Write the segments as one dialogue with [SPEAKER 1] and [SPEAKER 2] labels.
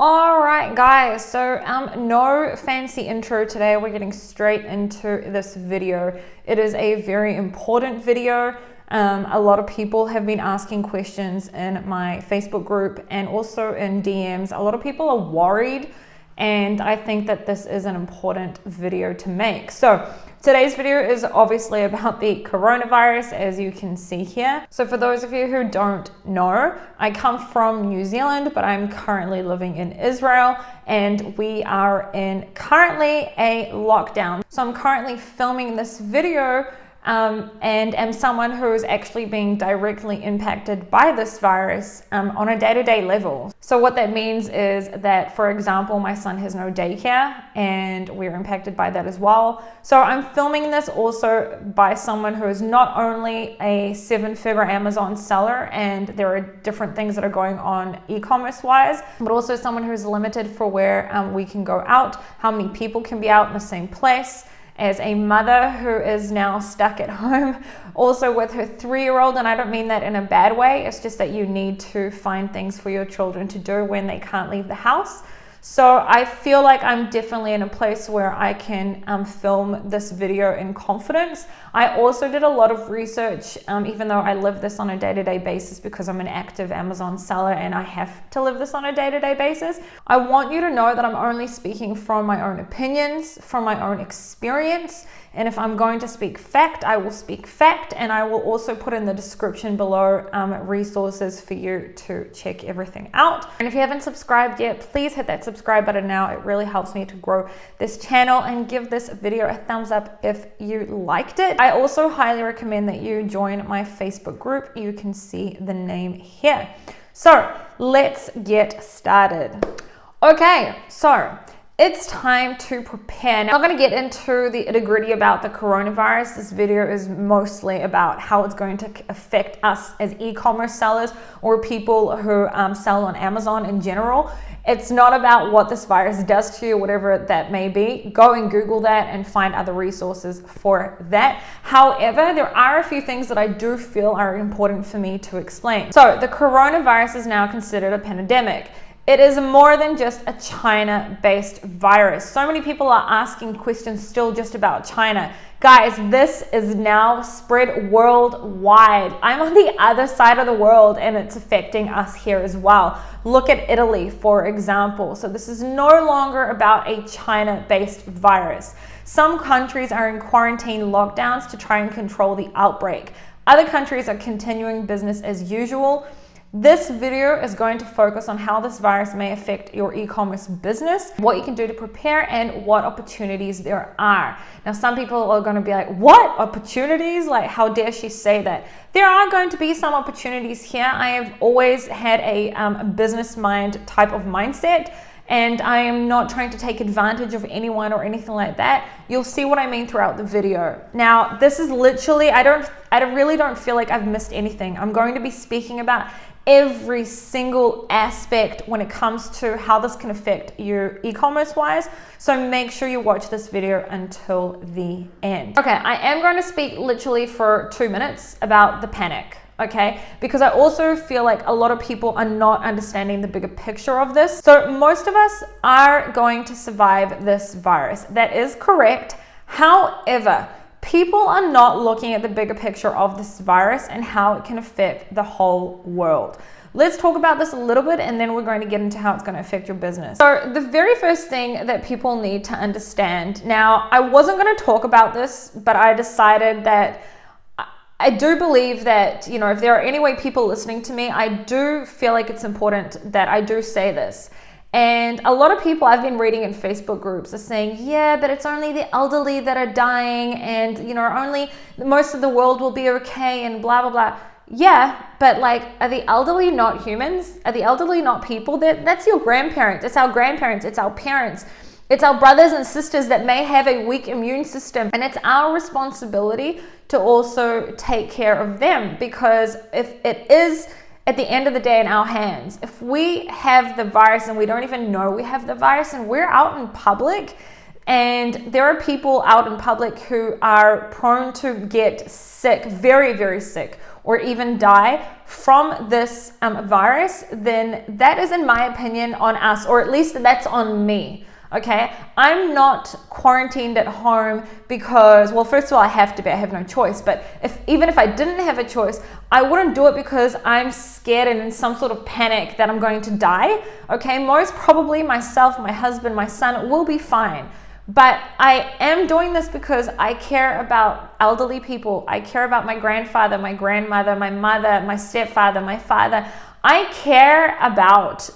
[SPEAKER 1] All right, guys, so no fancy intro today. We're getting straight into this video. It is a very important video. A lot of people have been asking questions in my Facebook group and also in DMs. A lot of people are worried, and I think that this is an important video to make. So today's video is obviously about the coronavirus, as you can see here. So for those of you who don't know, I come from New Zealand, but I'm currently living in Israel, and we are in currently a lockdown. So I'm currently filming this video and am someone who is actually being directly impacted by this virus on a day-to-day level. So what that means is that, for example, my son has no daycare and we're impacted by that as well. So I'm filming this also by someone who is not only a 7-figure Amazon seller, and there are different things that are going on e-commerce wise, but also someone who is limited for where we can go out, how many people can be out in the same place, as a mother who is now stuck at home, also with her 3-year-old, and I don't mean that in a bad way, it's just that you need to find things for your children to do when they can't leave the house. So I feel like I'm definitely in a place where I can film this video in confidence. I also did a lot of research, even though I live this on a day-to-day basis because I'm an active Amazon seller and I have to live this on a day-to-day basis. I want you to know that I'm only speaking from my own opinions, from my own experience. And if I'm going to speak fact, I will speak fact, and I will also put in the description below resources for you to check everything out. And if you haven't subscribed yet, please hit that subscribe button now. It really helps me to grow this channel, and give this video a thumbs up if you liked it. I also highly recommend that you join my Facebook group. You can see the name here. So let's get started. Okay, so it's time to prepare. Now, I'm not going to get into the nitty-gritty about the coronavirus. This video is mostly about how it's going to affect us as e-commerce sellers or people who sell on Amazon in general. It's not about what this virus does to you, whatever that may be. Go and Google that and find other resources for that. However, there are a few things that I do feel are important for me to explain. So the coronavirus is now considered a pandemic. It is more than just a China-based virus. So many people are asking questions still just about China. Guys, this is now spread worldwide. I'm on the other side of the world and it's affecting us here as well. Look at Italy, for example. So this is no longer about a China-based virus. Some countries are in quarantine lockdowns to try and control the outbreak. Other countries are continuing business as usual. This video is going to focus on how this virus may affect your e-commerce business, what you can do to prepare, and what opportunities there are. Now, some people are going to be like, what opportunities? Like, how dare she say that? There are going to be some opportunities here. I have always had a business mind type of mindset, and I am not trying to take advantage of anyone or anything like that. You'll see what I mean throughout the video. Now, this is literally, I really don't feel like I've missed anything. I'm going to be speaking about every single aspect when it comes to how this can affect you e-commerce wise. So make sure you watch this video until the end. Okay, I am going to speak literally for 2 minutes about the panic. Okay, because I also feel like a lot of people are not understanding the bigger picture of this. So most of us are going to survive this virus. That is correct. However, people are not looking at the bigger picture of this virus and how it can affect the whole world. Let's talk about this a little bit, and then we're going to get into how it's going to affect your business. So the very first thing that people need to understand, now I wasn't going to talk about this, but I decided that I do believe that, you know, if there are any way people listening to me, I do feel like it's important that I do say this. And a lot of people I've been reading in Facebook groups are saying, yeah, but it's only the elderly that are dying, and, you know, only most of the world will be okay, and blah, blah, blah. Yeah, but like, are the elderly not humans? Are the elderly not people? That's your grandparents. It's our grandparents. It's our parents. It's our brothers and sisters that may have a weak immune system, and it's our responsibility to also take care of them, because if it is at the end of the day in our hands, if we have the virus and we don't even know we have the virus, and we're out in public and there are people out in public who are prone to get sick, very, very sick, or even die from this virus, then that is, in my opinion, on us, or at least that's on me. Okay, I'm not quarantined at home because, well, first of all, I have to be, I have no choice. But even if I didn't have a choice, I wouldn't do it because I'm scared and in some sort of panic that I'm going to die. Okay, most probably myself, my husband, my son will be fine. But I am doing this because I care about elderly people. I care about my grandfather, my grandmother, my mother, my stepfather, my father. I care about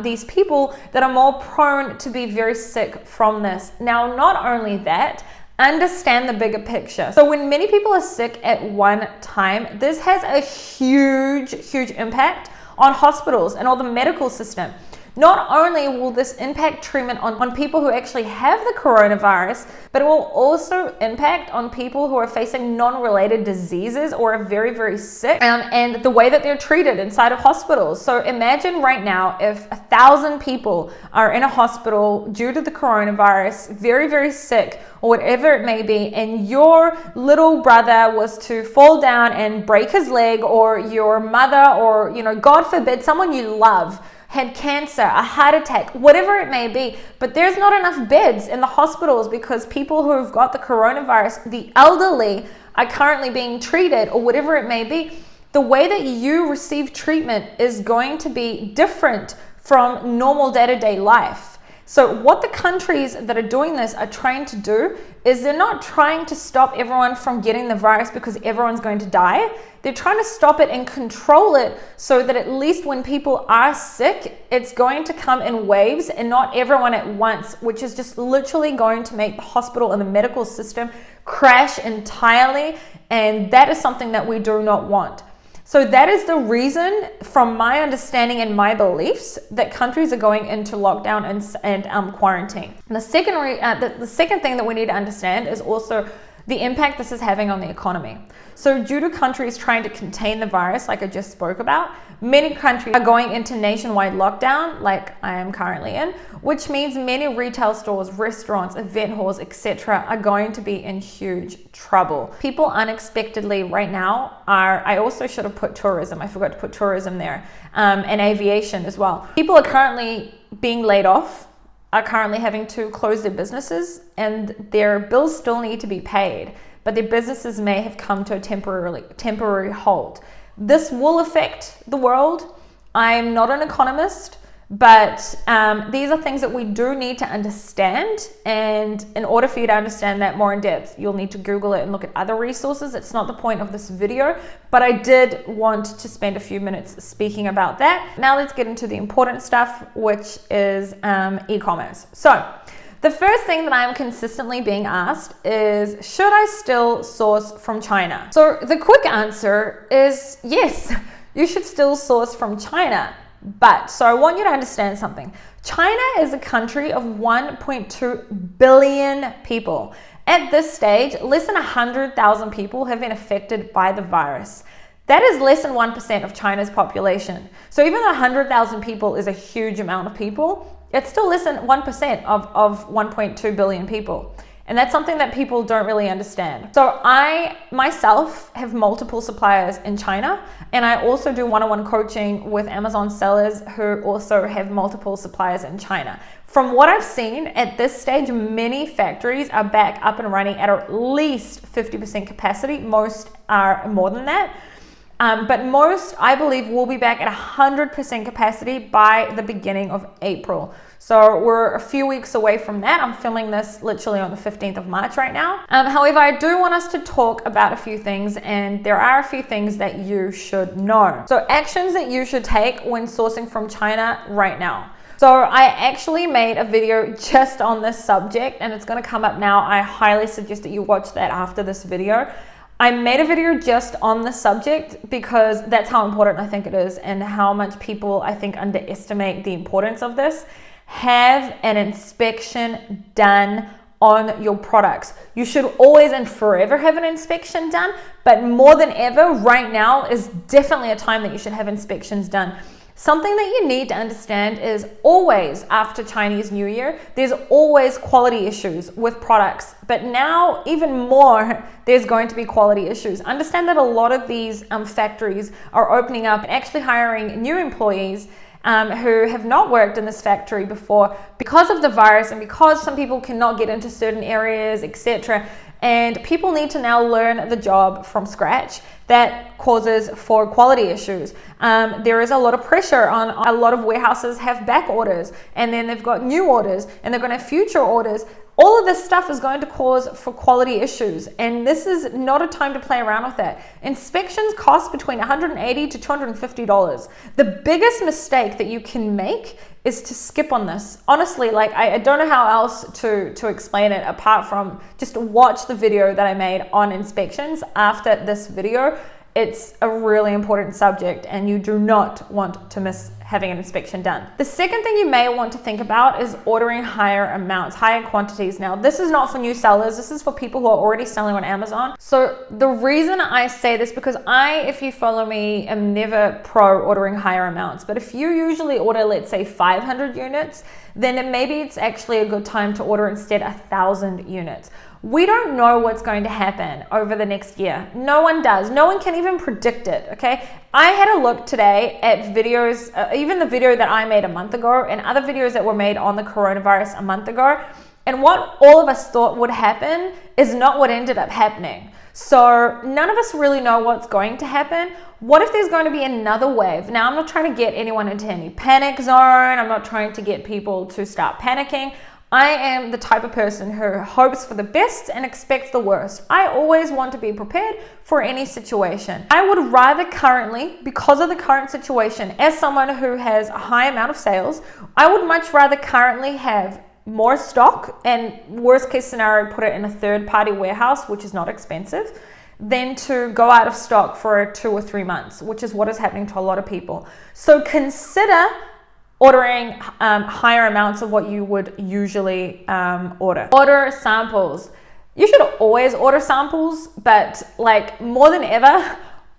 [SPEAKER 1] these people that are more prone to be very sick from this. Now, not only that, understand the bigger picture. So when many people are sick at one time, this has a huge impact on hospitals and all the medical system. Not only will this impact treatment on people who actually have the coronavirus, but it will also impact on people who are facing non-related diseases or are very sick, and the way that they're treated inside of hospitals. So imagine right now if 1,000 people are in a hospital due to the coronavirus, very sick, or whatever it may be, and your little brother was to fall down and break his leg, or your mother, or God forbid, someone you love had cancer, a heart attack, whatever it may be, but there's not enough beds in the hospitals because people who have got the coronavirus, the elderly, are currently being treated, or whatever it may be. The way that you receive treatment is going to be different from normal day-to-day life. So what the countries that are doing this are trying to do is they're not trying to stop everyone from getting the virus because everyone's going to die. They're trying to stop it and control it so that at least when people are sick, it's going to come in waves and not everyone at once, which is just literally going to make the hospital and the medical system crash entirely. And that is something that we do not want. So that is the reason, from my understanding and my beliefs, that countries are going into lockdown and quarantine. And the second thing that we need to understand is also the impact this is having on the economy. So due to countries trying to contain the virus, like I just spoke about, many countries are going into nationwide lockdown, like I am currently in, which means many retail stores, restaurants, event halls, etc. are going to be in huge trouble. People unexpectedly right now I also should have put tourism, I forgot to put tourism there, and aviation as well. People are currently being laid off, are currently having to close their businesses, and their bills still need to be paid, but their businesses may have come to a temporary halt. This will affect the world. I'm not an economist, but these are things that we do need to understand. And in order for you to understand that more in depth, you'll need to Google it and look at other resources. It's not the point of this video, but I did want to spend a few minutes speaking about that. Now let's get into the important stuff, which is e-commerce. So the first thing that I'm consistently being asked is, should I still source from China? So the quick answer is yes, you should still source from China. But, so I want you to understand something. China is a country of 1.2 billion people. At this stage, less than 100,000 people have been affected by the virus. That is less than 1% of China's population. So even though 100,000 people is a huge amount of people, it's still less than 1% of 1.2 billion people. And that's something that people don't really understand. So I myself have multiple suppliers in China, and I also do one-on-one coaching with Amazon sellers who also have multiple suppliers in China. From what I've seen at this stage, many factories are back up and running at least 50% capacity. Most are more than that. But most, I believe, will be back at 100% capacity by the beginning of April. So we're a few weeks away from that. I'm filming this literally on the 15th of March right now. However, I do want us to talk about a few things, and there are a few things that you should know. So actions that you should take when sourcing from China right now. So I actually made a video just on this subject, and it's going to come up now. I highly suggest that you watch that after this video. I made a video just on the subject because that's how important I think it is, and how much people, I think, underestimate the importance of this. Have an inspection done on your products. You should always and forever have an inspection done, but more than ever right now is definitely a time that you should have inspections done. Something that you need to understand is always after Chinese New Year, there's always quality issues with products. But now even more, there's going to be quality issues. Understand that a lot of these factories are opening up and actually hiring new employees who have not worked in this factory before because of the virus and because some people cannot get into certain areas, etc. And people need to now learn the job from scratch. That causes for quality issues. There is a lot of pressure on a lot of warehouses have back orders, and then they've got new orders, and they're going to have future orders. All of this stuff is going to cause for quality issues, and this is not a time to play around with that. Inspections cost between $180 to $250. The biggest mistake that you can make is to skip on this. Honestly, like I don't know how else to explain it apart from just watch the video that I made on inspections after this video. It's a really important subject and you do not want to miss having an inspection done. The second thing you may want to think about is ordering higher amounts, higher quantities. Now, this is not for new sellers. This is for people who are already selling on Amazon. So the reason I say this, because if you follow me, am never pro ordering higher amounts. But if you usually order, let's say 500 units, then maybe it's actually a good time to order instead 1,000 units. We don't know what's going to happen over the next year. No one does. No one can even predict it, okay? I had a look today at videos, even the video that I made a month ago and other videos that were made on the coronavirus a month ago. And what all of us thought would happen is not what ended up happening. So none of us really know what's going to happen. What if there's going to be another wave? Now, I'm not trying to get anyone into any panic zone. I'm not trying to get people to start panicking. I am the type of person who hopes for the best and expects the worst. I always want to be prepared for any situation. I would rather currently, because of the current situation, as someone who has a high amount of sales, I would much rather currently have more stock and worst case scenario, put it in a third-party warehouse, which is not expensive, than to go out of stock for 2 or 3 months, which is what is happening to a lot of people. So consider ordering higher amounts of what you would usually order. Order samples. You should always order samples, but like more than ever,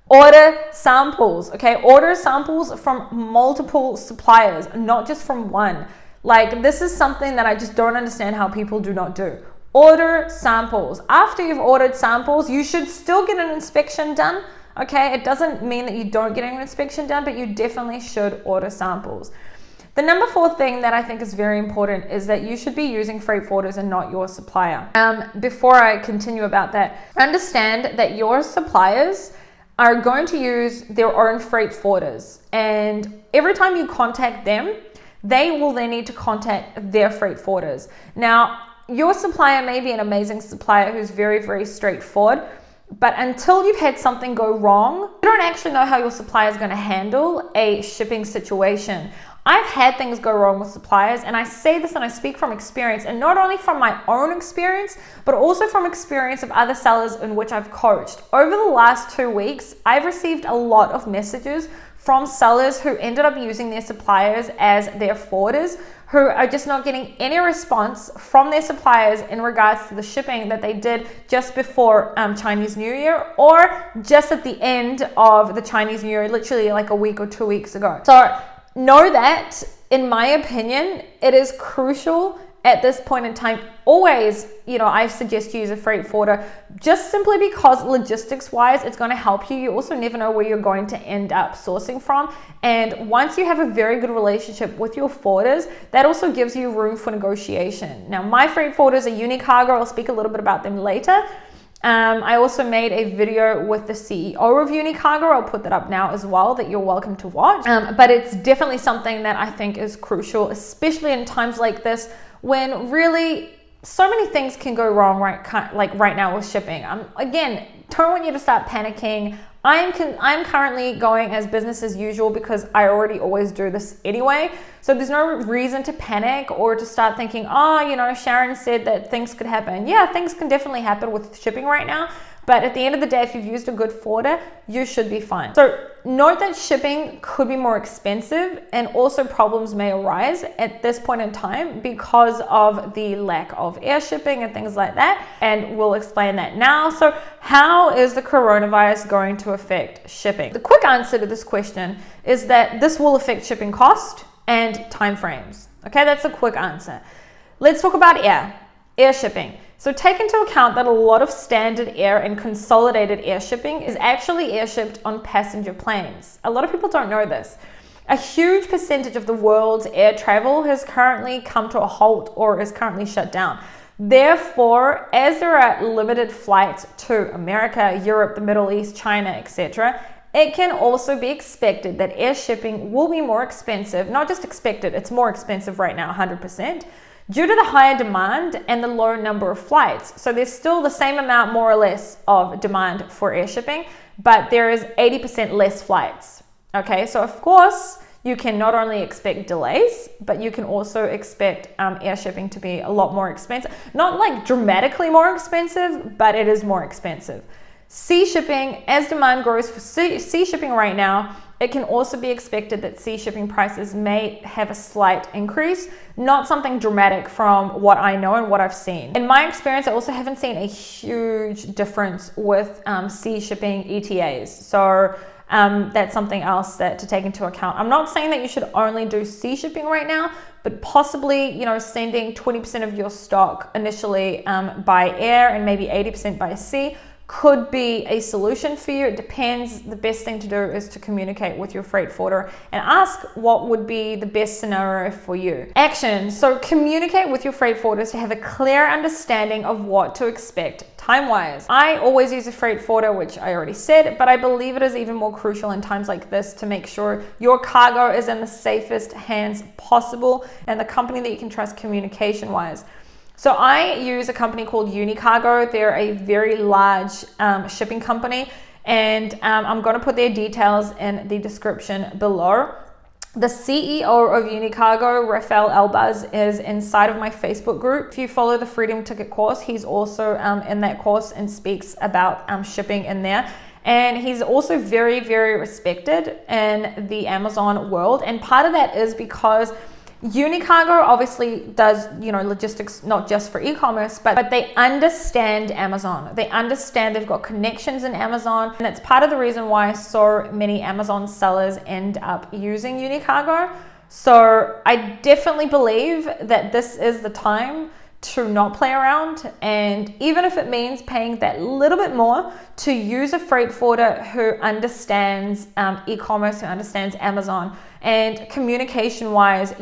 [SPEAKER 1] order samples, okay? Order samples from multiple suppliers, not just from one. Like, this is something that I just don't understand how people do not do. Order samples. After you've ordered samples, you should still get an inspection done, okay? It doesn't mean that you don't get an inspection done, but you definitely should order samples. The number 4 thing that I think is very important is that you should be using freight forwarders and not your supplier. Before I continue about that, understand that your suppliers are going to use their own freight forwarders, and every time you contact them, they will then need to contact their freight forwarders. Now, your supplier may be an amazing supplier who's very, very straightforward, but until you've had something go wrong, you don't actually know how your supplier is going to handle a shipping situation. I've had things go wrong with suppliers, and I say this and I speak from experience, and not only from my own experience, but also from experience of other sellers in which I've coached. Over the last 2 weeks, I've received a lot of messages from sellers who ended up using their suppliers as their forwarders, who are just not getting any response from their suppliers in regards to the shipping that they did just before Chinese New Year, or just at the end of the Chinese New Year, literally like a week or 2 weeks ago. So know that, in my opinion, it is crucial at this point in time. Always, I suggest you use a freight forwarder, just simply because logistics wise, it's going to help you. You also never know where you're going to end up sourcing from. And once you have a very good relationship with your forwarders, that also gives you room for negotiation. Now, my freight forwarders are Unicargo. I'll speak a little bit about them later. I also made a video with the CEO of Unicargo. I'll put that up now as well, that you're welcome to watch. But it's definitely something that I think is crucial, especially in times like this, when really so many things can go wrong right now with shipping. Again, don't want you to start panicking. I'm currently going as business as usual because I already always do this anyway. So there's no reason to panic or to start thinking, Sharon said that things could happen. Yeah, things can definitely happen with shipping right now, But at the end of the day, if you've used a good forwarder, you should be fine. So note that shipping could be more expensive, and also problems may arise at this point in time because of the lack of air shipping and things like that. And we'll explain that now. So how is the coronavirus going to affect shipping? The quick answer to this question is that this will affect shipping cost and timeframes. Okay, that's a quick answer. Let's talk about air shipping. So take into account that a lot of standard air and consolidated air shipping is actually air shipped on passenger planes. A lot of people don't know this. A huge percentage of the world's air travel has currently come to a halt or is currently shut down. Therefore, as there are limited flights to America, Europe, the Middle East, China, etc., it can also be expected that air shipping will be more expensive. Not just expected, it's more expensive right now, 100%. Due to the higher demand and the low number of flights. So there's still the same amount, more or less, of demand for air shipping, but there is 80% less flights. Okay, so of course, you can not only expect delays, but you can also expect air shipping to be a lot more expensive. Not like dramatically more expensive, but it is more expensive. Sea shipping, as demand grows for sea shipping right now, it can also be expected that sea shipping prices may have a slight increase, not something dramatic from what I know and what I've seen. In my experience, I also haven't seen a huge difference with sea shipping ETAs. So that's something else to take into account. I'm not saying that you should only do sea shipping right now, but possibly, sending 20% of your stock initially by air and maybe 80% by sea could be a solution for you. It depends. The best thing to do is to communicate with your freight forwarder and ask what would be the best scenario for you. Action. So communicate with your freight forwarders to have a clear understanding of what to expect time-wise. I always use a freight forwarder, which I already said, but I believe it is even more crucial in times like this to make sure your cargo is in the safest hands possible and the company that you can trust communication-wise. So I use a company called Unicargo. They're a very large shipping company, and I'm going to put their details in the description below. The CEO of Unicargo, Rafael Elbaz, is inside of my Facebook group. If you follow the Freedom Ticket course, he's also in that course and speaks about shipping in there. And he's also very, very respected in the Amazon world. And part of that is because Unicargo obviously does, logistics, not just for e-commerce, but they understand Amazon. They understand they've got connections in Amazon. And it's part of the reason why so many Amazon sellers end up using Unicargo. So I definitely believe that this is the time to not play around. And even if it means paying that little bit more to use a freight forwarder who understands e-commerce, who understands Amazon, and communication wise, that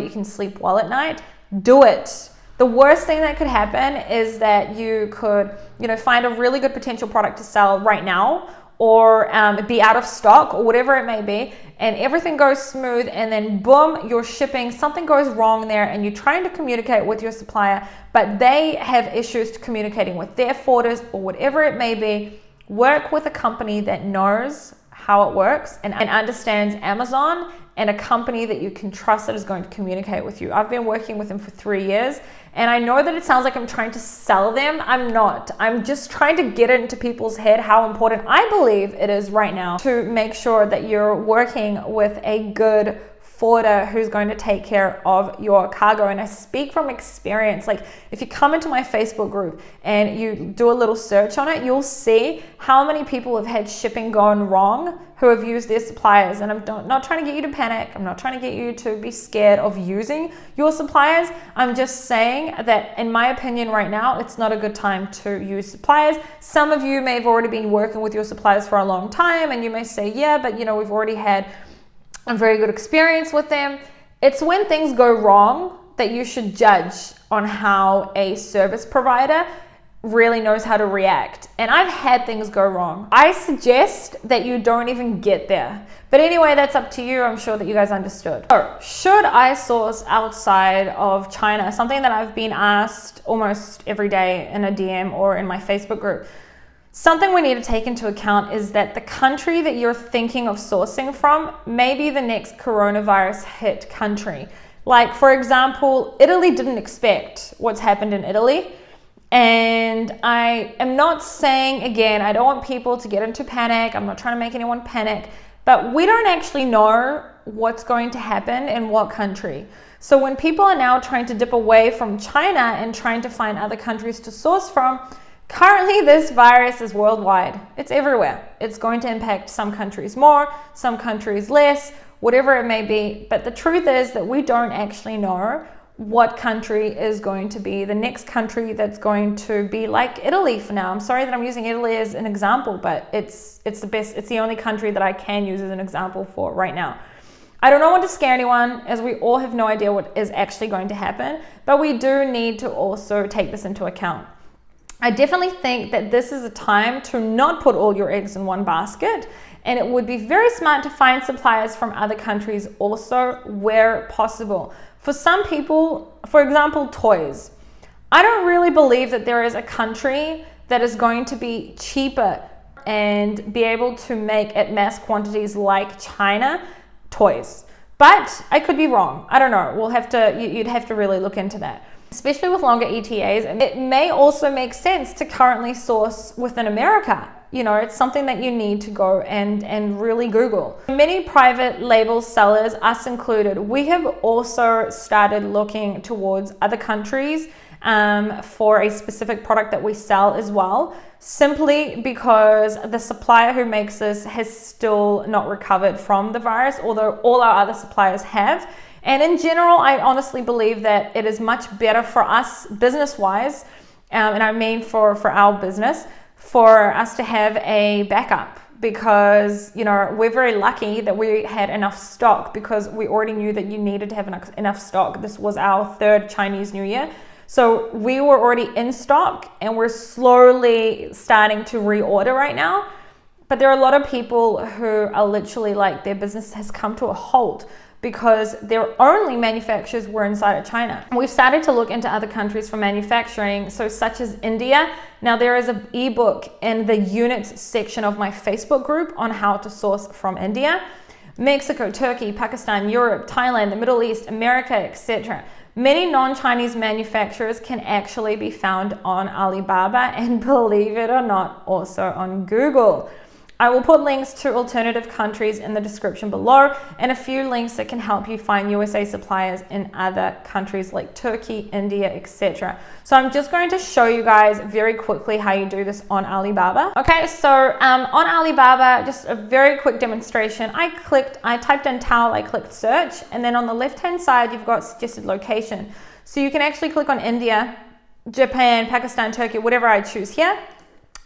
[SPEAKER 1] you can sleep well at night, do it. The worst thing that could happen is that you could, find a really good potential product to sell right now, or be out of stock, or whatever it may be, and everything goes smooth, and then boom, you're shipping, something goes wrong there, and you're trying to communicate with your supplier, but they have issues communicating with their forwarders, or whatever it may be. Work with a company that knows how it works and understands Amazon, and a company that you can trust that is going to communicate with you. I've been working with them for 3 years, and I know that it sounds like I'm trying to sell them. I'm not. I'm just trying to get into people's head how important I believe it is right now to make sure that you're working with a good forwarder who's going to take care of your cargo. And I speak from experience. Like, if you come into my Facebook group and you do a little search on it, you'll see how many people have had shipping gone wrong who have used their suppliers. And I'm not trying to get you to panic. I'm not trying to get you to be scared of using your suppliers. I'm just saying that, in my opinion, right now, it's not a good time to use suppliers. Some of you may have already been working with your suppliers for a long time, and you may say, yeah, but we've already had a very good experience with them. It's when things go wrong that you should judge on how a service provider really knows how to react. And I've had things go wrong. I suggest that you don't even get there. But anyway, that's up to you. I'm sure that you guys understood. So, should I source outside of China? Something that I've been asked almost every day in a DM or in my Facebook group. Something we need to take into account is that the country that you're thinking of sourcing from may be the next coronavirus hit country. Like, for example, Italy didn't expect what's happened in Italy. And I am not saying, again, I don't want people to get into panic. I'm not trying to make anyone panic, but we don't actually know what's going to happen in what country. So when people are now trying to dip away from China and trying to find other countries to source from, currently this virus is worldwide. It's everywhere. It's going to impact some countries more, some countries less, whatever it may be. But the truth is that we don't actually know what country is going to be the next country that's going to be like Italy for now. I'm sorry that I'm using Italy as an example, but it's the best. It's the only country that I can use as an example for right now. I don't want to scare anyone, as we all have no idea what is actually going to happen, but we do need to also take this into account. I definitely think that this is a time to not put all your eggs in one basket, and it would be very smart to find suppliers from other countries also where possible. For some people, for example, toys. I don't really believe that there is a country that is going to be cheaper and be able to make at mass quantities like China toys. But I could be wrong. I don't know. You'd have to really look into that. Especially with longer ETAs, it may also make sense to currently source within America. You know, it's something that you need to go and really Google. Many private label sellers, us included, we have also started looking towards other countries for a specific product that we sell as well, simply because the supplier who makes this has still not recovered from the virus, although all our other suppliers have. And in general, I honestly believe that it is much better for us business-wise, and I mean for our business, for us to have a backup, because, you know, we're very lucky that we had enough stock, because we already knew that you needed to have enough stock. This was our third Chinese New Year. So we were already in stock, and we're slowly starting to reorder right now. But there are a lot of people who are literally like, their business has come to a halt because their only manufacturers were inside of China. We've started to look into other countries for manufacturing, so such as India. Now there is an ebook in the units section of my Facebook group on how to source from India. Mexico, Turkey, Pakistan, Europe, Thailand, the Middle East, America, etc. Many non-Chinese manufacturers can actually be found on Alibaba, and believe it or not, also on Google. I will put links to alternative countries in the description below, and a few links that can help you find USA suppliers in other countries like Turkey, India, etc. So I'm just going to show you guys very quickly how you do this on Alibaba. Okay, so on Alibaba, just a very quick demonstration. I typed in towel, I clicked search, and then on the left-hand side, you've got suggested location. So you can actually click on India, Japan, Pakistan, Turkey, whatever I choose here.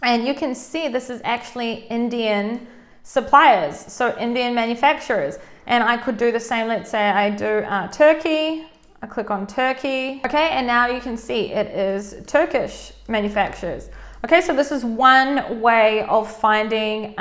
[SPEAKER 1] And you can see this is actually Indian suppliers, so Indian manufacturers. And I could do the same. Let's say I do Turkey. I click on Turkey. Okay, and now you can see it is Turkish manufacturers. Okay, so this is one way of finding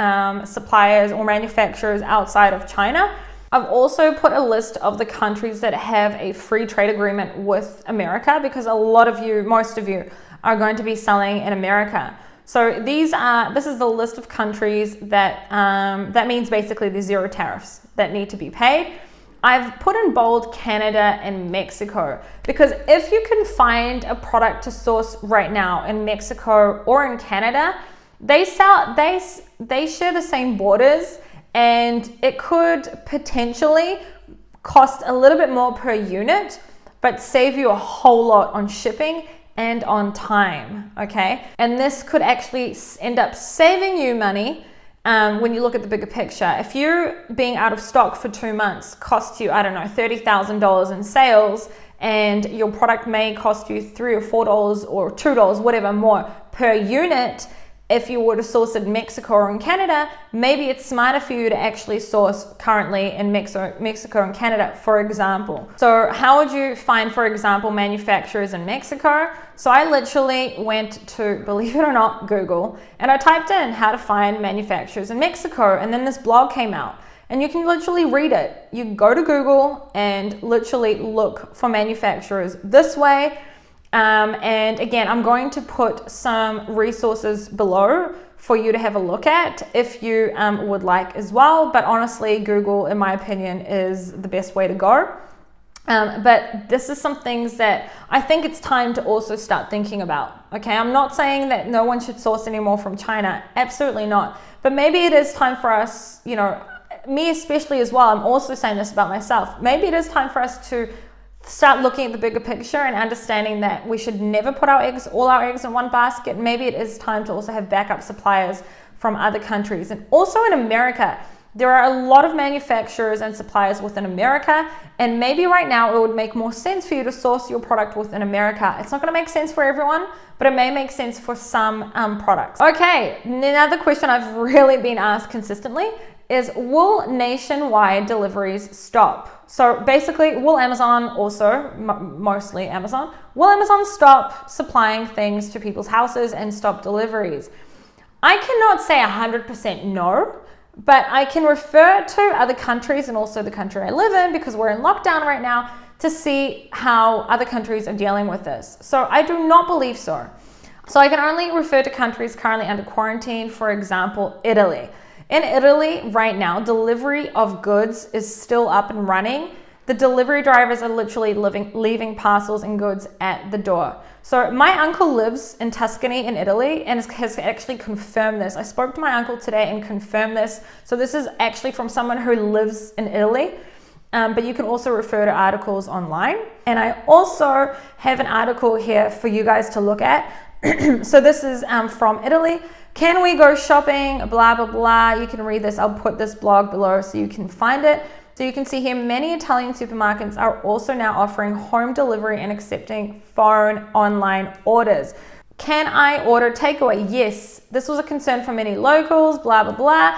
[SPEAKER 1] suppliers or manufacturers outside of China. I've also put a list of the countries that have a free trade agreement with America, because a lot of you, most of you, are going to be selling in America. So this is the list of countries that that means basically the zero tariffs that need to be paid. I've put in bold Canada and Mexico, because if you can find a product to source right now in Mexico or in Canada, they share the same borders, and it could potentially cost a little bit more per unit, but save you a whole lot on shipping and on time, okay? And this could actually end up saving you money when you look at the bigger picture. If you're being out of stock for 2 months, costs you, I don't know, $30,000 in sales, and your product may cost you $3 or $4 or $2, whatever more per unit. If you were to source it in Mexico or in Canada, maybe it's smarter for you to actually source currently in Mexico and Canada, for example. So how would you find, for example, manufacturers in Mexico? So I literally went to, believe it or not, Google, and I typed in how to find manufacturers in Mexico, and then this blog came out. And you can literally read it. You go to Google and literally look for manufacturers this way. And again, I'm going to put some resources below for you to have a look at if you would like as well. But honestly, Google, in my opinion, is the best way to go. But this is some things that I think it's time to also start thinking about. Okay, I'm not saying that no one should source anymore from China. Absolutely not. But maybe it is time for us, you know, me especially as well, I'm also saying this about myself. Maybe it is time for us to start looking at the bigger picture and understanding that we should never put all our eggs in one basket. Maybe it is time to also have backup suppliers from other countries. And also in America, there are a lot of manufacturers and suppliers within America, and maybe right now it would make more sense for you to source your product within America. It's not going to make sense for everyone, but it may make sense for some products. Okay, another question I've really been asked consistently is, will nationwide deliveries stop? So basically, will Amazon also, mostly Amazon, will Amazon stop supplying things to people's houses and stop deliveries? I cannot say 100% no, but I can refer to other countries and also the country I live in, because we're in lockdown right now, to see how other countries are dealing with this. So I do not believe so. So I can only refer to countries currently under quarantine, for example, Italy. In Italy right now, delivery of goods is still up and running. The delivery drivers are literally leaving parcels and goods at the door. So my uncle lives in Tuscany in Italy and has actually confirmed this. I spoke to my uncle today and confirmed this. So this is actually from someone who lives in Italy. But you can also refer to articles online. And I also have an article here for you guys to look at. So this is from Italy. Can we go shopping? Blah, blah, blah. You can read this. I'll put this blog below so you can find it. So you can see here, many Italian supermarkets are also now offering home delivery and accepting foreign online orders. Can I order takeaway? Yes. This was a concern for many locals, blah, blah, blah.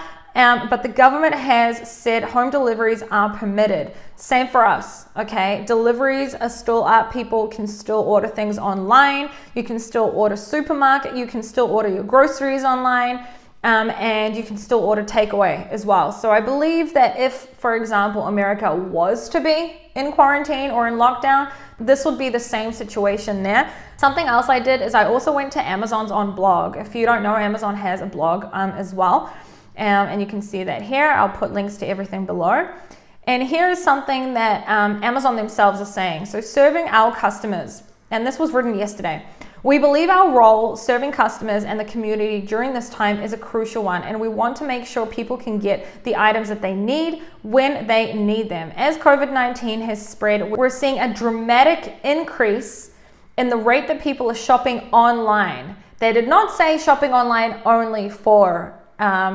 [SPEAKER 1] But the government has said home deliveries are permitted. Same for us, okay? Deliveries are still up. People can still order things online. You can still order supermarket. You can still order your groceries online. And you can still order takeaway as well. So I believe that if, for example, America was to be in quarantine or in lockdown, this would be the same situation there. Something else I did is I also went to Amazon's on blog. If you don't know, Amazon has a blog as well. And you can see that here. I'll put links to everything below. And here's something that Amazon themselves are saying. So serving our customers, and this was written yesterday. We believe our role serving customers and the community during this time is a crucial one, and we want to make sure people can get the items that they need when they need them. As COVID-19 has spread, we're seeing a dramatic increase in the rate that people are shopping online. They did not say shopping online only for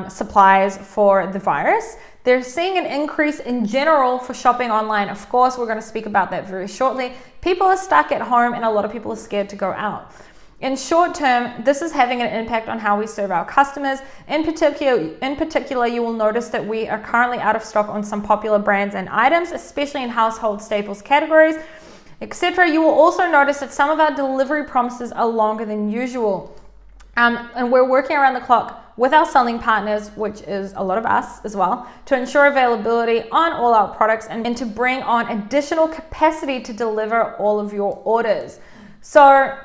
[SPEAKER 1] supplies for the virus. They're seeing an increase in general for shopping online. Of course, we're going to speak about that very shortly. People are stuck at home and a lot of people are scared to go out. In short term, this is having an impact on how we serve our customers. In particular, you will notice that we are currently out of stock on some popular brands and items, especially in household staples categories, etc. You will also notice that some of our delivery promises are longer than usual. And we're working around the clock with our selling partners, which is a lot of us as well, to ensure availability on all our products and to bring on additional capacity to deliver all of your orders. So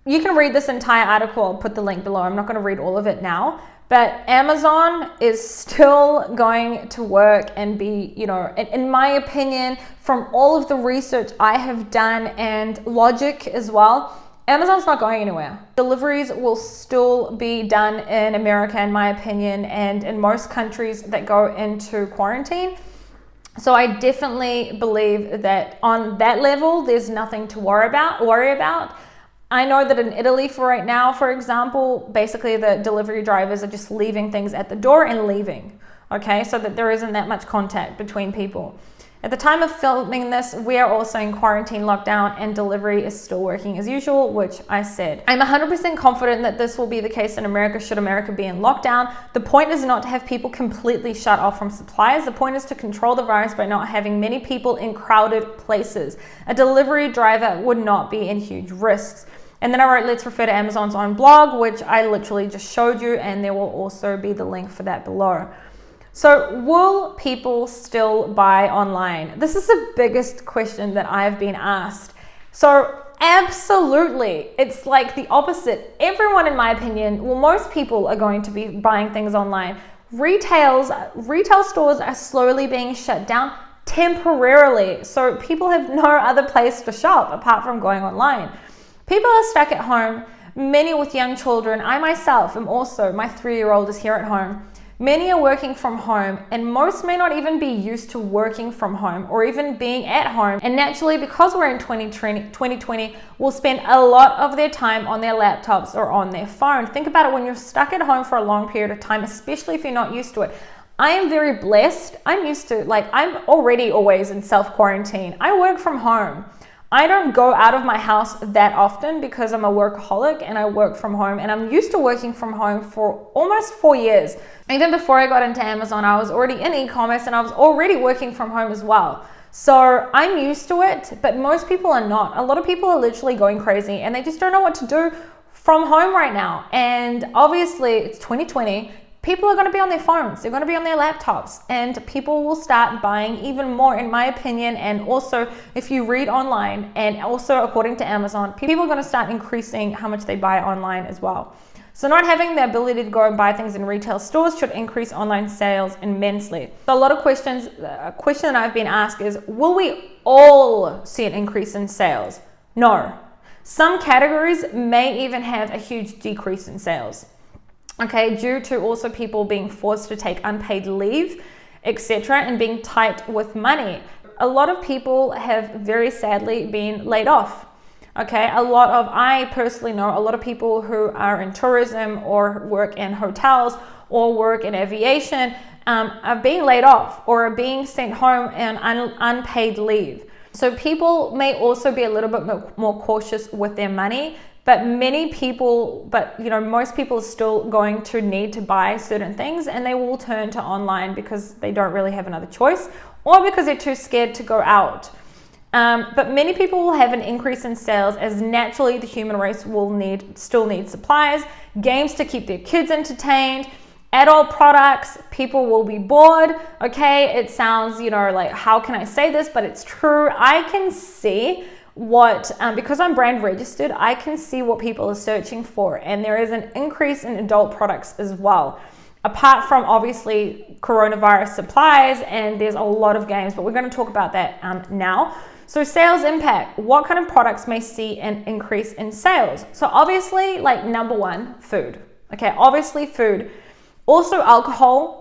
[SPEAKER 1] you can read this entire article. I'll put the link below. I'm not going to read all of it now, but Amazon is still going to work and be, you know, in my opinion, from all of the research I have done and logic as well, Amazon's not going anywhere. Deliveries will still be done in America, in my opinion, and in most countries that go into quarantine. So I definitely believe that on that level, there's nothing to worry about. I know that in Italy for right now, for example, basically the delivery drivers are just leaving things at the door and leaving, okay? So that there isn't that much contact between people. At the time of filming this, we are also in quarantine lockdown and delivery is still working as usual, which I said. I'm 100% confident that this will be the case in America should America be in lockdown. The point is not to have people completely shut off from supplies. The point is to control the virus by not having many people in crowded places. A delivery driver would not be in huge risks. And then I wrote, let's refer to Amazon's own blog, which I literally just showed you, and there will also be the link for that below. So will people still buy online? This is the biggest question that I've been asked. So absolutely, it's like the opposite. Everyone, in my opinion, well, most people are going to be buying things online. Retail stores are slowly being shut down. temporarily. So people have no other place to shop apart from going online. People are stuck at home, many with young children. I myself am also, my 3-year-old is here at home. Many are working from home, and most may not even be used to working from home or even being at home. And naturally, because we're in 2020, will spend a lot of their time on their laptops or on their phone. Think about it when you're stuck at home for a long period of time, especially if you're not used to it. I am very blessed. I'm used to, I'm already always in self-quarantine. I work from home. I don't go out of my house that often because I'm a workaholic and I work from home, and I'm used to working from home for almost 4 years. Even before I got into Amazon, I was already in e-commerce and I was already working from home as well. So I'm used to it, but most people are not. A lot of people are literally going crazy and they just don't know what to do from home right now. And obviously it's 2020. People are going to be on their phones, they're going to be on their laptops, and people will start buying even more, in my opinion. And also, if you read online, and also according to Amazon, people are going to start increasing how much they buy online as well. So not having the ability to go and buy things in retail stores should increase online sales immensely. So a lot of questions, a question that I've been asked is, will we all see an increase in sales? No. Some categories may even have a huge decrease in sales. Okay, due to also people being forced to take unpaid leave, etc., and being tight with money. A lot of people have very sadly been laid off. Okay, I personally know a lot of people who are in tourism or work in hotels or work in aviation are being laid off or are being sent home on unpaid leave. So people may also be a little bit more cautious with their money. But most people are still going to need to buy certain things, and they will turn to online because they don't really have another choice, or because they're too scared to go out. But many people will have an increase in sales, as naturally the human race will still need supplies, games to keep their kids entertained, adult products. People will be bored. Okay, it sounds, how can I say this? But it's true. I can see because I'm brand registered, I can see what people are searching for, and there is an increase in adult products as well, apart from obviously coronavirus supplies, and there's a lot of games, but we're going to talk about that now. So sales impact, what kind of products may see an increase in sales? So obviously, number one, food. Okay, obviously food. Also alcohol,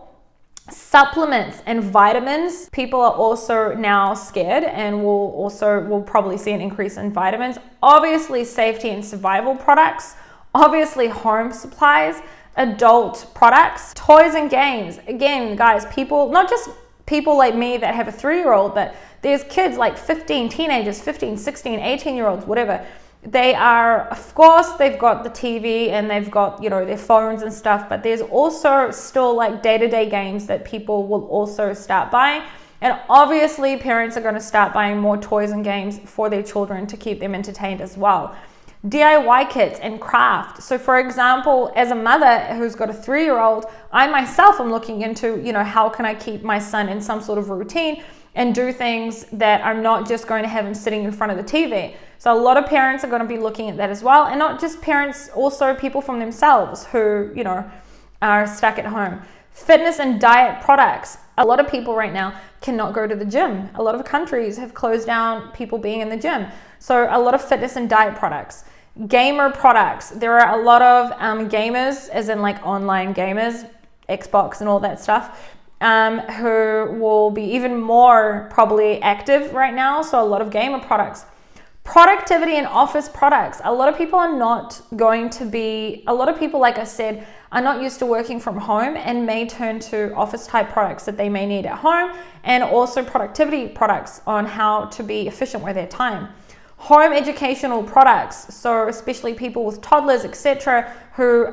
[SPEAKER 1] supplements and vitamins. People are also now scared, and will probably see an increase in vitamins. Obviously safety and survival products, obviously home supplies, adult products, toys and games. Again, guys, not just people like me that have a 3-year-old, but there's kids like 15, teenagers, 15, 16, 18-year-olds, whatever. They are, of course, they've got the TV and they've got, their phones and stuff, but there's also still day-to-day games that people will also start buying. And obviously parents are going to start buying more toys and games for their children to keep them entertained as well. DIY kits and craft. So for example, as a mother who's got a 3-year-old, I myself am looking into, how can I keep my son in some sort of routine and do things that are not just going to have him sitting in front of the TV. So a lot of parents are going to be looking at that as well. And not just parents, also people from themselves who, are stuck at home. Fitness and diet products. A lot of people right now cannot go to the gym. A lot of countries have closed down people being in the gym. So a lot of fitness and diet products. Gamer products. There are a lot of gamers, as in online gamers, Xbox and all that stuff, who will be even more probably active right now. So a lot of gamer products. Productivity and office products. A lot of people, like I said, are not used to working from home and may turn to office type products that they may need at home, and also productivity products on how to be efficient with their time. Home educational products, so especially people with toddlers, etc., who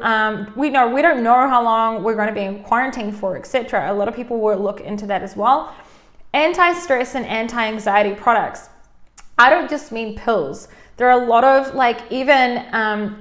[SPEAKER 1] we don't know how long we're going to be in quarantine for, etc. A lot of people will look into that as well. Anti-stress and anti-anxiety products. I don't just mean pills. There are a lot of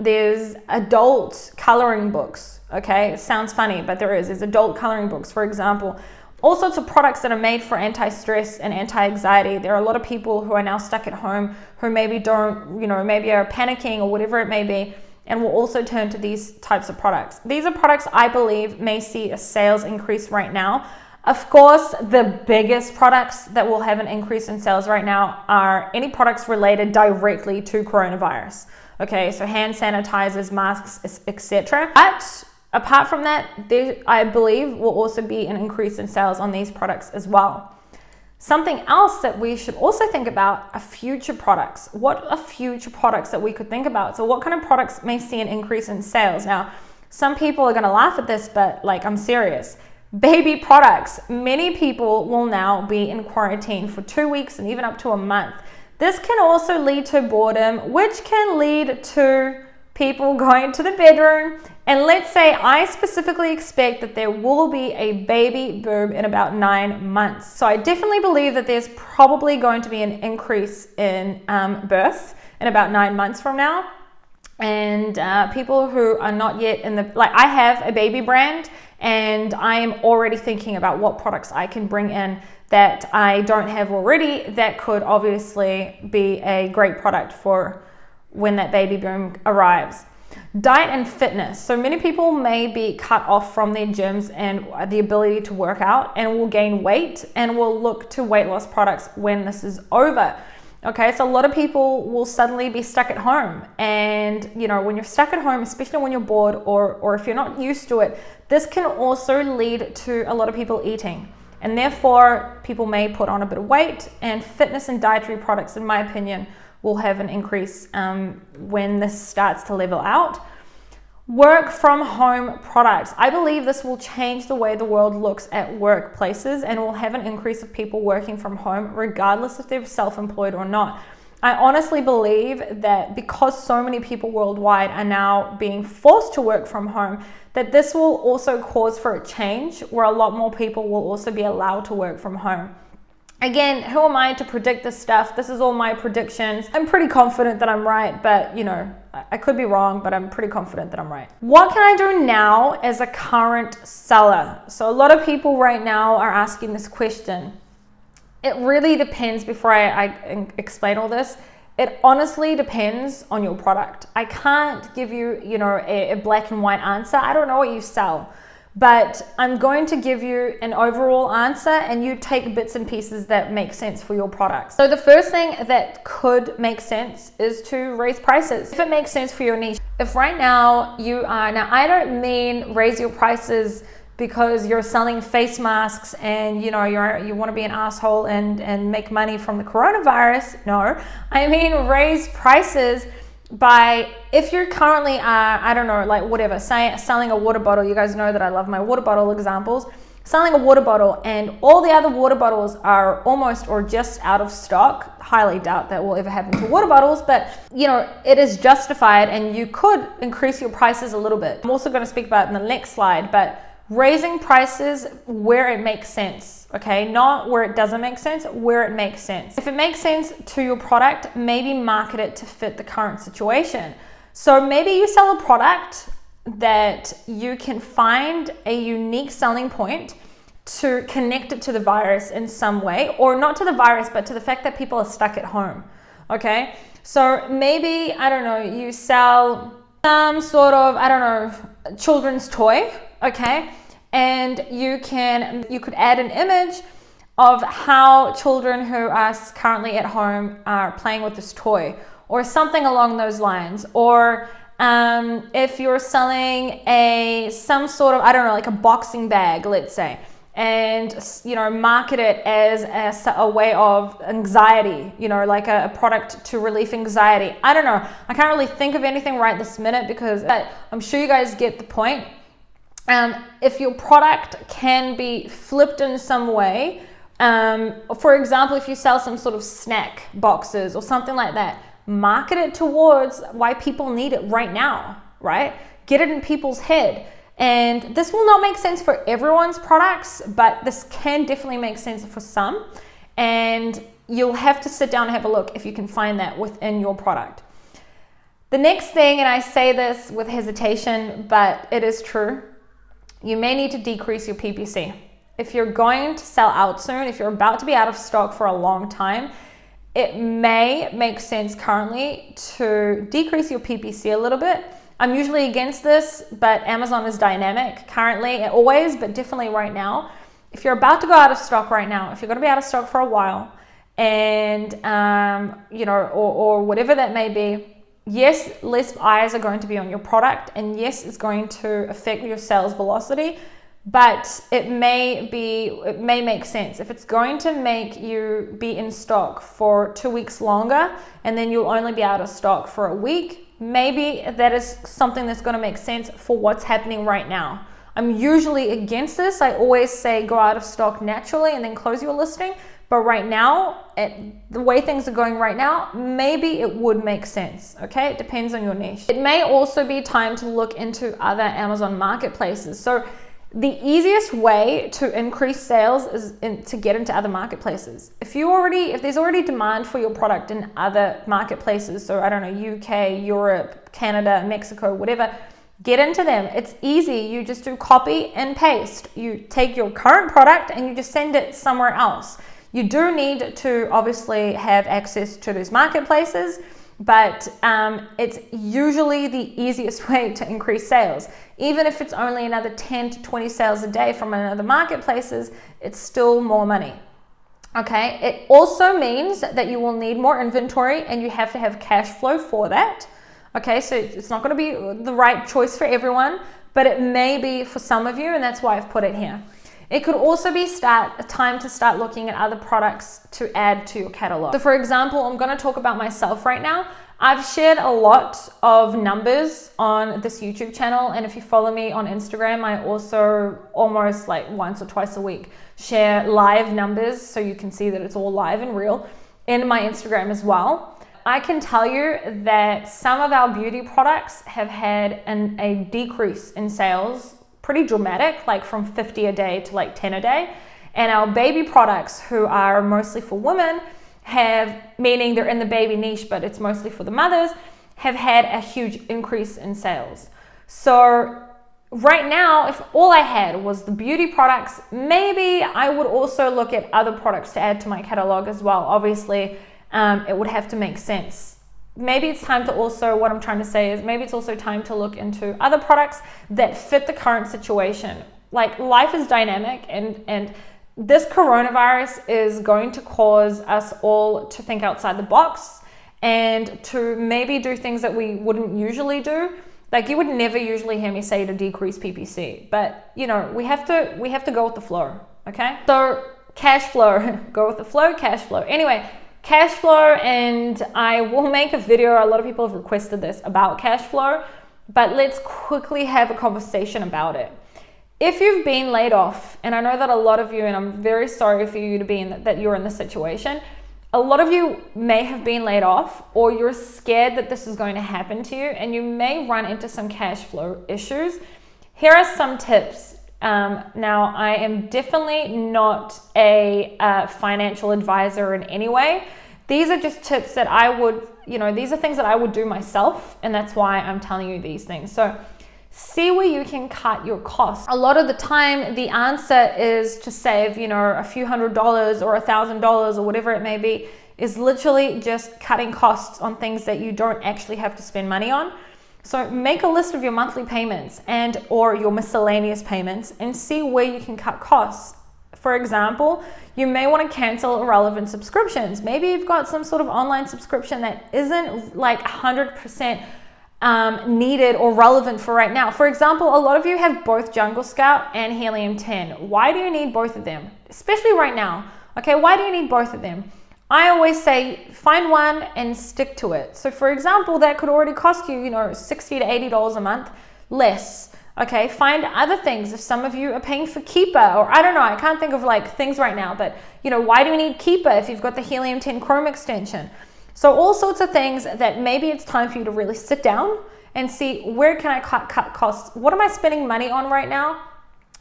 [SPEAKER 1] there's adult coloring books. Okay, it sounds funny, but there's adult coloring books, for example. All sorts of products that are made for anti-stress and anti-anxiety. There are a lot of people who are now stuck at home who maybe maybe are panicking or whatever it may be, and will also turn to these types of products. These are products I believe may see a sales increase right now. Of course, the biggest products that will have an increase in sales right now are any products related directly to coronavirus. Okay, so hand sanitizers, masks, etc. But apart from that, there, I believe, will also be an increase in sales on these products as well. Something else that we should also think about are future products. What are future products that we could think about? So what kind of products may see an increase in sales? Now, some people are going to laugh at this, but like, I'm serious. Baby products. Many people will now be in quarantine for 2 weeks and even up to a month. This can also lead to boredom, which can lead to people going to the bedroom. And let's say I specifically expect that there will be a baby boom in about 9 months. So I definitely believe that there's probably going to be an increase in births in about 9 months from now. And people who are not yet in the, like, I have a baby brand, and I am already thinking about what products I can bring in that I don't have already that could obviously be a great product for when that baby boom arrives. Diet and fitness. So many people may be cut off from their gyms and the ability to work out, and will gain weight and will look to weight loss products when this is over. Okay, so a lot of people will suddenly be stuck at home, and you know, when you're stuck at home, especially when you're bored or if you're not used to it, this can also lead to a lot of people eating, and therefore people may put on a bit of weight. And fitness and dietary products, in my opinion, will have an increase when this starts to level out. Work from home products. I believe this will change the way the world looks at workplaces, and will have an increase of people working from home regardless if they're self-employed or not. I honestly believe that because so many people worldwide are now being forced to work from home, that this will also cause for a change where a lot more people will also be allowed to work from home. Again, who am I to predict this stuff? This is all my predictions. I'm pretty confident that I'm right, but you know, I could be wrong, but I'm pretty confident that I'm right. What can I do now as a current seller? So a lot of people right now are asking this question. It really depends. Before I explain all this, it honestly depends on your product. I can't give you, you know, a black and white answer. I don't know what you sell. But I'm going to give you an overall answer, and you take bits and pieces that make sense for your products. So the first thing that could make sense is to raise prices. If it makes sense for your niche. If right now you are, now I don't mean raise your prices because you're selling face masks and you know you want to be an asshole and make money from the coronavirus. No, I mean raise prices by, if you're currently I don't know, like whatever, say selling a water bottle. You guys know that I love my water bottle examples. Selling a water bottle and all the other water bottles are almost or just out of stock. Highly doubt that will ever happen to water bottles, but you know, it is justified and you could increase your prices a little bit. I'm also going to speak about it in the next slide, but raising prices where it makes sense, okay? Not where it doesn't make sense, where it makes sense. If it makes sense to your product, maybe market it to fit the current situation. So maybe you sell a product that you can find a unique selling point to connect it to the virus in some way, or not to the virus, but to the fact that people are stuck at home, okay? So maybe, I don't know, you sell some sort of, I don't know, children's toy, okay, and you could add an image of how children who are currently at home are playing with this toy, or something along those lines. Or if you're selling some sort of, I don't know, like a boxing bag, let's say, and you know, market it as a way of anxiety, you know, like a product to relieve anxiety. I don't know, I can't really think of anything right this minute, because I'm sure you guys get the point. If your product can be flipped in some way, for example, if you sell some sort of snack boxes or something like that, market it towards why people need it right now, right? Get it in people's head. And this will not make sense for everyone's products, but this can definitely make sense for some. And you'll have to sit down and have a look if you can find that within your product. The next thing, and I say this with hesitation, but it is true, you may need to decrease your PPC. If you're going to sell out soon, if you're about to be out of stock for a long time, it may make sense currently to decrease your PPC a little bit. I'm usually against this, but Amazon is dynamic currently, always, but definitely right now. if you're about to go out of stock right now, if you're going to be out of stock for a while, and you know, or whatever that may be, yes, less eyes are going to be on your product, and yes, it's going to affect your sales velocity, but it may make sense. If it's going to make you be in stock for 2 weeks longer, and then you'll only be out of stock for a week, maybe that is something that's going to make sense for what's happening right now. I'm usually against this. I always say go out of stock naturally and then close your listing. But right now, the way things are going right now, maybe it would make sense, okay? It depends on your niche. It may also be time to look into other Amazon marketplaces. So the easiest way to increase sales is to get into other marketplaces. If there's already demand for your product in other marketplaces, so I don't know, UK, Europe, Canada, Mexico, whatever, get into them. It's easy. You just do copy and paste. You take your current product and you just send it somewhere else. You do need to obviously have access to those marketplaces, but it's usually the easiest way to increase sales. Even if it's only another 10 to 20 sales a day from another marketplaces, it's still more money. Okay, it also means that you will need more inventory and you have to have cash flow for that. Okay, so it's not going to be the right choice for everyone, but it may be for some of you, and that's why I've put it here. It could also be time to start looking at other products to add to your catalog. So for example, I'm going to talk about myself right now. I've shared a lot of numbers on this YouTube channel, and if you follow me on Instagram, I also almost like once or twice a week share live numbers so you can see that it's all live and real in my Instagram as well. I can tell you that some of our beauty products have had a decrease in sales, pretty dramatic, like from 50 a day to like 10 a day. And our baby products, who are mostly for women, meaning they're in the baby niche, but it's mostly for the mothers, have had a huge increase in sales. So right now, if all I had was the beauty products, maybe I would also look at other products to add to my catalog as well. Obviously, it would have to make sense. Maybe it's time to also, what I'm trying to say is maybe it's also time to look into other products that fit the current situation. Like, life is dynamic, and this coronavirus is going to cause us all to think outside the box and to maybe do things that we wouldn't usually do. Like, you would never usually hear me say to decrease PPC, but you know, we have to go with the flow, okay? So cash flow, go with the flow, cash flow. Anyway, cash flow, and I will make a video. A lot of people have requested this about cash flow, but let's quickly have a conversation about it. If you've been laid off, and I know that a lot of you, and I'm very sorry for you to be that you're in this situation, a lot of you may have been laid off, or you're scared that this is going to happen to you, and you may run into some cash flow issues. Here are some tips. Now, I am definitely not a financial advisor in any way. These are just tips that I would, these are things that I would do myself, and that's why I'm telling you these things. So see where you can cut your costs. A lot of the time, the answer is to save, a few $100 or $1,000 or whatever it may be, is literally just cutting costs on things that you don't actually have to spend money on. So make a list of your monthly payments or your miscellaneous payments and see where you can cut costs. For example, you may want to cancel irrelevant subscriptions. Maybe you've got some sort of online subscription that isn't like 100% needed or relevant for right now. For example, a lot of you have both Jungle Scout and Helium 10. Why do you need both of them? Especially right now. Okay, why do you need both of them? I always say find one and stick to it. So for example, that could already cost you, $60 to $80 a month less. Okay, find other things. If some of you are paying for Keeper, or I don't know, I can't think of like things right now, but why do you need Keeper if you've got the Helium 10 Chrome extension? So all sorts of things that maybe it's time for you to really sit down and see, where can I cut costs? What am I spending money on right now?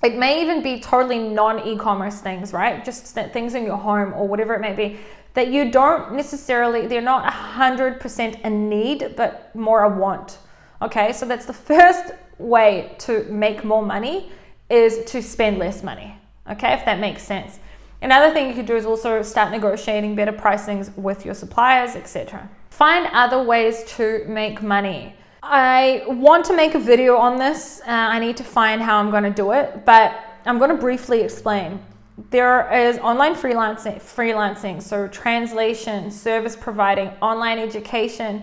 [SPEAKER 1] It may even be totally non-e-commerce things, right? Just things in your home or whatever it may be that you don't necessarily, they're not 100% a need, but more a want. Okay, so that's the first way to make more money, is to spend less money. Okay, if that makes sense. Another thing you could do is also start negotiating better pricings with your suppliers, etc. Find other ways to make money. I want to make a video on this. I need to find how I'm going to do it, but I'm going to briefly explain. there is online freelancing, so translation, service providing, online education.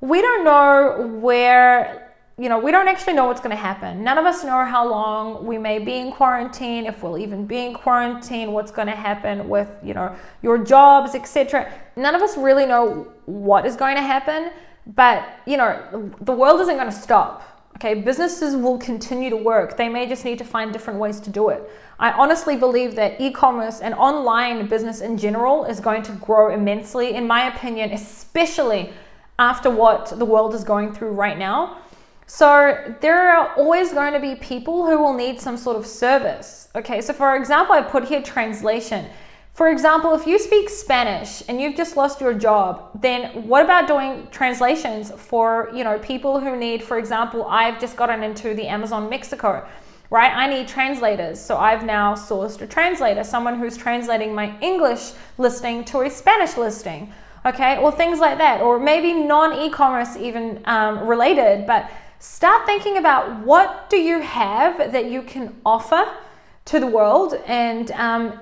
[SPEAKER 1] We don't know where, we don't actually know what's going to happen. None of us know how long we may be in quarantine, if we'll even be in quarantine, what's going to happen with, your jobs, etc. None of us really know what is going to happen, but, the world isn't going to stop. Okay, businesses will continue to work. They may just need to find different ways to do it. I honestly believe that e-commerce and online business in general is going to grow immensely, in my opinion, especially after what the world is going through right now. So there are always going to be people who will need some sort of service. Okay, so for example, I put here translation. For example, if you speak Spanish and you've just lost your job, then what about doing translations for, people who need, for example, I've just gotten into the Amazon Mexico, right? I need translators. So I've now sourced a translator, someone who's translating my English listing to a Spanish listing, okay? Or things like that, or maybe non-e-commerce even related, but start thinking about what do you have that you can offer to the world. And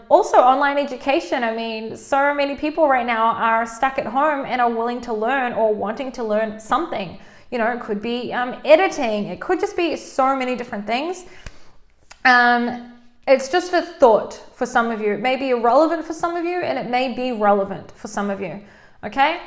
[SPEAKER 1] also online education. I mean, so many people right now are stuck at home and are willing to learn or wanting to learn something. It could be editing. It could just be so many different things. It's just a thought for some of you. It may be irrelevant for some of you, and it may be relevant for some of you. Okay?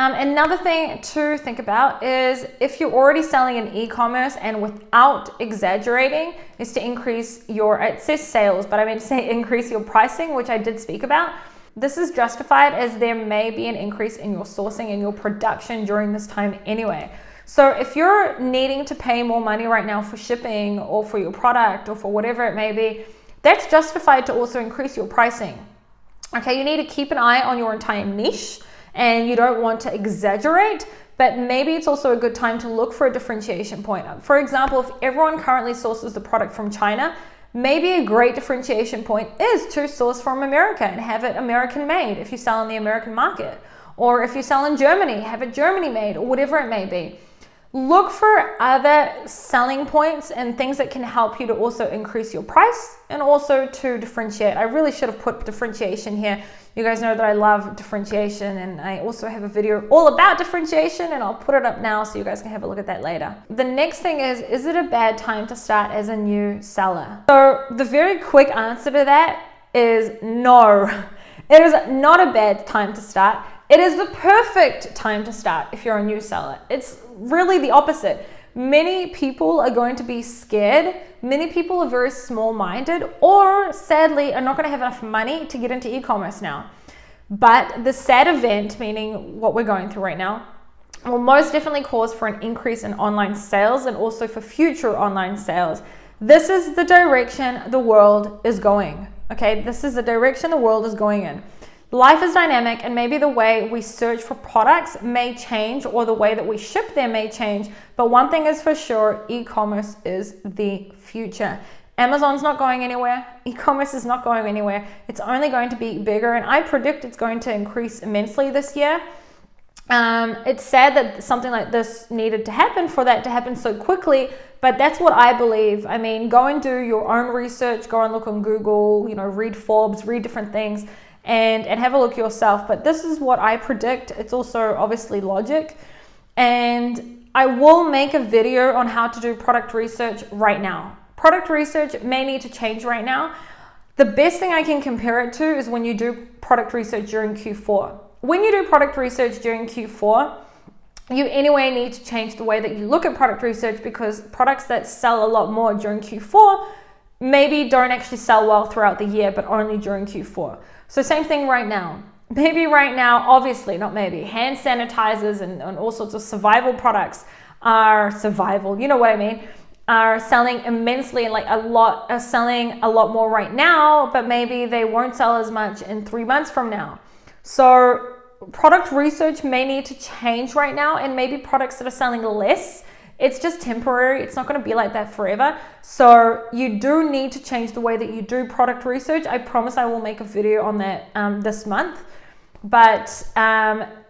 [SPEAKER 1] Another thing to think about is if you're already selling in e-commerce, and without exaggerating, is to increase your, it says sales, but I meant to say increase your pricing, which I did speak about. This is justified as there may be an increase in your sourcing and your production during this time anyway. So if you're needing to pay more money right now for shipping or for your product or for whatever it may be, that's justified to also increase your pricing. Okay, you need to keep an eye on your entire niche, and you don't want to exaggerate, but maybe it's also a good time to look for a differentiation point. For example, if everyone currently sources the product from China, maybe a great differentiation point is to source from America and have it American made if you sell in the American market. Or if you sell in Germany, have it Germany made, or whatever it may be. Look for other selling points and things that can help you to also increase your price and also to differentiate. I really should have put differentiation here. You guys know that I love differentiation, and I also have a video all about differentiation, and I'll put it up now so you guys can have a look at that later. The next thing is it a bad time to start as a new seller? So the very quick answer to that is no. It is not a bad time to start. It is the perfect time to start if you're a new seller. It's really the opposite. Many people are going to be scared. Many people are very small-minded, or sadly are not going to have enough money to get into e-commerce now. But the sad event, meaning what we're going through right now, will most definitely cause for an increase in online sales and also for future online sales. This is the direction the world is going. Okay, this is the direction the world is going in. Life is dynamic, and maybe the way we search for products may change, or the way that we ship them may change. But one thing is for sure, e-commerce is the future. Amazon's not going anywhere. E-commerce is not going anywhere. It's only going to be bigger, and I predict it's going to increase immensely this year. It's sad that something like this needed to happen, for that to happen so quickly, but that's what I believe. I mean, go and do your own research, go and look on Google, read Forbes, read different things, and have a look yourself. But this is what I predict. It's also obviously logic. And I will make a video on how to do product research right now. Product research may need to change right now. The best thing I can compare it to is when you do product research during Q4. When you do product research during Q4, you anyway need to change the way that you look at product research, because products that sell a lot more during Q4 maybe don't actually sell well throughout the year, but only during Q4. So same thing right now. Maybe right now, obviously, not maybe, hand sanitizers and all sorts of survival products are are selling immensely, and are selling a lot more right now, but maybe they won't sell as much in 3 months from now. So product research may need to change right now, and maybe products that are selling less, it's just temporary. It's not going to be like that forever. So you do need to change the way that you do product research. I promise I will make a video on that this month. But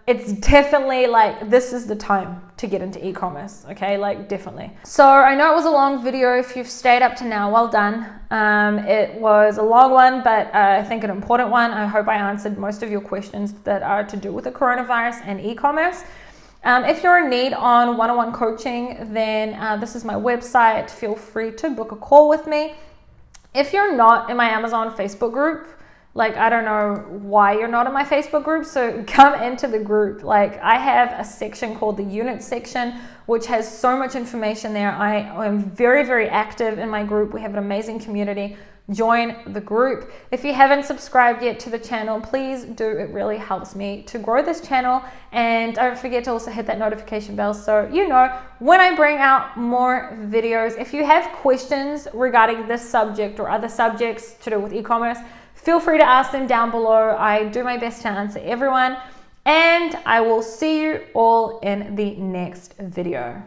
[SPEAKER 1] it's definitely like, this is the time to get into e-commerce, okay? Like, definitely. So I know it was a long video. If you've stayed up to now, well done. It was a long one, but I think an important one. I hope I answered most of your questions that are to do with the coronavirus and e-commerce. If you're in need on one-on-one coaching, then this is my website. Feel free to book a call with me. If you're not in my Amazon Facebook group, like, I don't know why you're not in my Facebook group, so come into the group. Like, I have a section called the unit section, which has so much information there. I am very, very active in my group. We have an amazing community. Join the group. If you haven't subscribed yet to the channel, please do. It really helps me to grow this channel. And don't forget to also hit that notification bell so you know when I bring out more videos. If you have questions regarding this subject or other subjects to do with e-commerce, feel free to ask them down below. I do my best to answer everyone, and I will see you all in the next video.